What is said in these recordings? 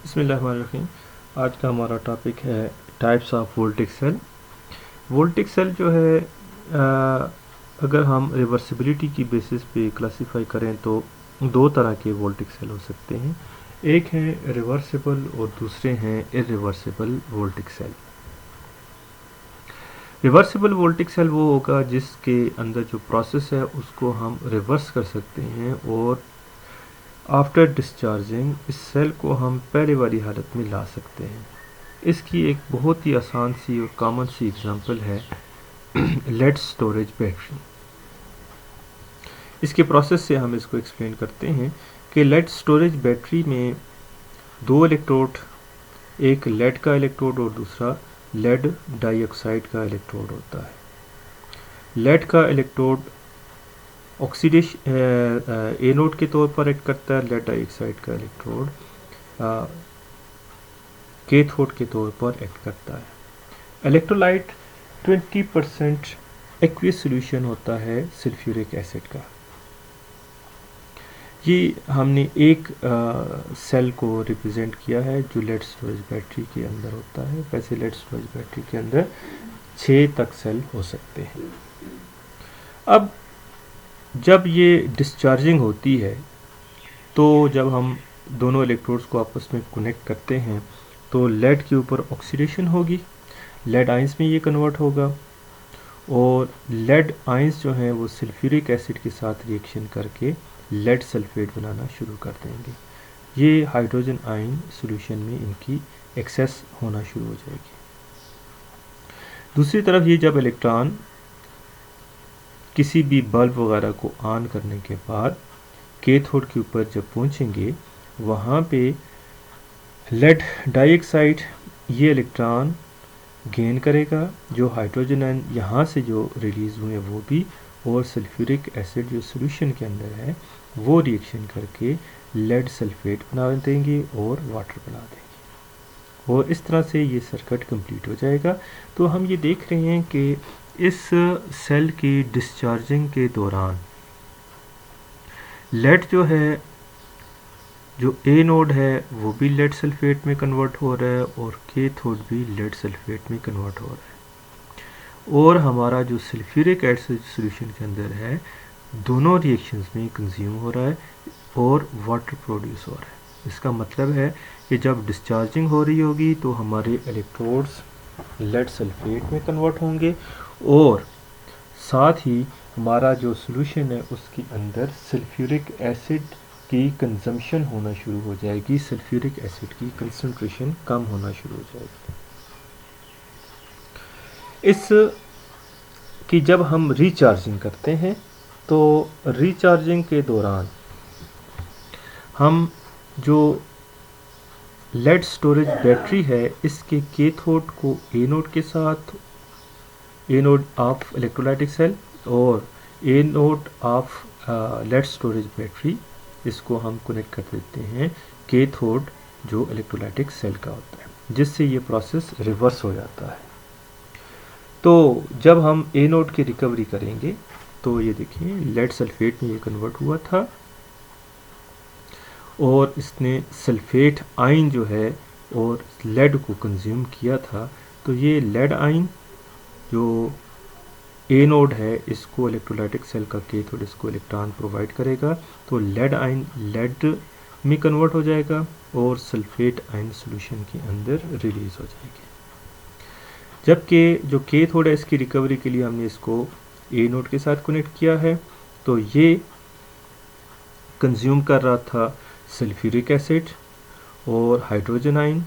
बिस्मिल्लाहिर्रहमानिर्रहीम। आज का हमारा टॉपिक है types of voltaic cell. Voltaic cell जो है अगर हम रिवर्सिबिलिटी की बेसिस पे क्लासिफाई करें तो दो तरह के वोल्टिक सेल हो सकते हैं। एक है रिवर्सिबल और दूसरे हैं irreversible voltaic cell. Reversible voltaic cell वो होगा जिसके अंदर जो प्रोसेस है उसको हम रिवर्स कर सकते हैं और आफ्टर डिस्चार्जिंग इस सेल को हम पहले वाली हालत में ला सकते हैं। इसकी एक बहुत ही आसान सी और कॉमन सी एग्जांपल है लेड स्टोरेज बैटरी। इसके प्रोसेस से हम इसको एक्सप्लेन करते हैं कि लेड स्टोरेज बैटरी में दो इलेक्ट्रोड, एक लेड का इलेक्ट्रोड और दूसरा लेड डाइऑक्साइड का इलेक्ट्रोड होता है। लेड का इलेक्ट्रोड ऑक्सीडेशन एनोड के तौर पर एक्ट करता है, लेड डाइऑक्साइड का इलेक्ट्रोड कैथोड के तौर पर एक्ट करता है। इलेक्ट्रोलाइट 20% एक्वियस सॉल्यूशन होता है सल्फ्यूरिक एसिड का। ये हमने एक सेल को रिप्रेजेंट किया है जो लेड स्टोरेज बैटरी के अंदर होता है। वैसे लेड स्टोरेज बैटरी के अंदर 6 तक सेल हो सकते हैं। अब जब ये डिस्चार्जिंग होती है तो जब हम दोनों इलेक्ट्रोड्स को आपस में कनेक्ट करते हैं तो लेड के ऊपर ऑक्सीडेशन होगी, लेड आयंस में ये कन्वर्ट होगा और लेड आयंस जो हैं वो सल्फ्यूरिक एसिड के साथ रिएक्शन करके लेड सल्फेट बनाना शुरू कर देंगे। ये हाइड्रोजन आयन सॉल्यूशन में इनकी एक्सेस होना शुरू हो जाएगी। दूसरी तरफ ये जब इलेक्ट्रॉन किसी भी बल्ब वगैरह को ऑन करने के बाद कैथोड के ऊपर जब पहुंचेंगे वहाँ पे लेड डाइऑक्साइड ये इलेक्ट्रॉन गेन करेगा, जो हाइड्रोजन आयन यहाँ से जो रिलीज़ हुए वो भी, और सल्फ्यूरिक एसिड जो सॉल्यूशन के अंदर है वो रिएक्शन करके लेड सल्फेट बना देंगे और वाटर बना देंगे और इस तरह से ये सर्किट कंप्लीट हो जाएगा। तो हम ये देख रहे हैं कि इस सेल की डिस्चार्जिंग के दौरान लेड जो है, जो ए नोड है वो भी लेड सल्फेट में कन्वर्ट हो रहा है और कैथोड भी लेड सल्फेट में कन्वर्ट हो रहा है और हमारा जो सल्फ्यूरिक एसिड सॉल्यूशन के अंदर है दोनों रिएक्शंस में कंज्यूम हो रहा है और वाटर प्रोड्यूस हो रहा है। इसका मतलब है कि जब डिस्चार्जिंग हो रही होगी तो हमारे इलेक्ट्रोड्स लेड सल्फेट में कन्वर्ट होंगे और साथ ही हमारा जो सॉल्यूशन है उसके अंदर सल्फ्यूरिक एसिड की कंजम्पशन होना शुरू हो जाएगी, सल्फ्यूरिक एसिड की कंसंट्रेशन कम होना शुरू हो जाएगी। इस की जब हम रिचार्जिंग करते हैं तो रिचार्जिंग के दौरान हम जो लेड स्टोरेज बैटरी है इसके कैथोड को एनोड के साथ, एनोड ऑफ इलेक्ट्रोलाइटिक सेल और anode of lead storage battery, इसको हम कनेक्ट कर देते हैं कैथोड जो इलेक्ट्रोलाइटिक सेल का होता है, जिससे ये प्रोसेस रिवर्स हो जाता है। तो जब हम एनोड की रिकवरी करेंगे तो ये देखिए लेड सल्फेट में ये कन्वर्ट हुआ था और इसने सल्फेट आयन जो है और लेड को कंज्यूम किया था। तो ये लेड आयन जो एनोड है इसको इलेक्ट्रोलाइटिक सेल का कैथोड इसको इलेक्ट्रॉन प्रोवाइड करेगा, तो लेड आयन लेड में कन्वर्ट हो जाएगा और सल्फेट आयन सॉल्यूशन के अंदर रिलीज हो जाएगी। जबकि जो कैथोड है इसकी रिकवरी के लिए हमने इसको एनोड के साथ कनेक्ट किया है, तो ये कंज्यूम कर रहा था सल्फ्यूरिक एसिड और हाइड्रोजन आयन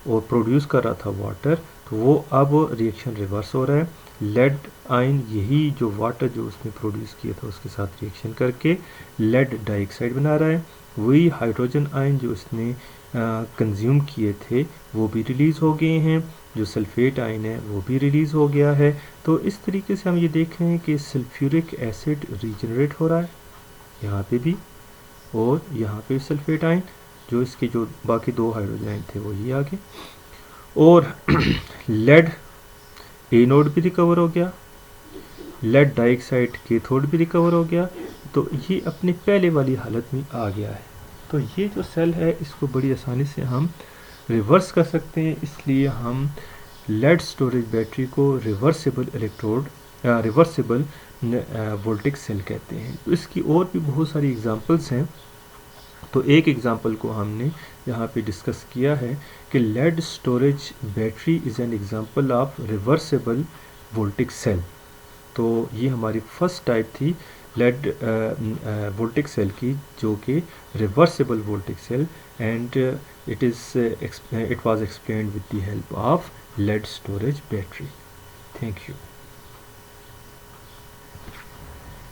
और प्रोड्यूस कर रहा था वाटर, तो वो अब रिएक्शन रिवर्स हो रहा है। लेड आयन यही जो वाटर जो उसने प्रोड्यूस किया था उसके साथ रिएक्शन करके लेड डाइऑक्साइड बना रहा है, वही हाइड्रोजन आयन जो उसने कंज्यूम किए थे वो भी रिलीज़ हो गए हैं, जो सल्फेट आयन है वो भी रिलीज़ हो गया है। तो इस तरीके से हम ये देख रहे हैं कि सल्फ्यूरिक एसिड रीजनरेट हो रहा है यहाँ पे भी और यहाँ पे सल्फेट आयन, जो इसके जो बाकी दो हाइड्रोजन आयन थे वो ये आगे, और लेड एनोड भी रिकवर हो गया, लेड डाइऑक्साइड कैथोड भी रिकवर हो गया। तो ये अपनी पहले वाली हालत में आ गया है। तो ये जो सेल है इसको बड़ी आसानी से हम रिवर्स कर सकते हैं, इसलिए हम लेड स्टोरेज बैटरी को रिवर्सिबल वोल्टिक सेल कहते हैं। तो इसकी और भी बहुत सारी एग्जांपल्स हैं। तो एक एग्जांपल को हमने यहाँ पे डिस्कस किया है कि lead storage battery is an example of reversible voltaic cell. तो ये हमारी फर्स्ट टाइप थी लेड वोल्टिक सेल की, जो कि reversible voltaic cell, and it was explained with the help of lead storage battery. Thank you.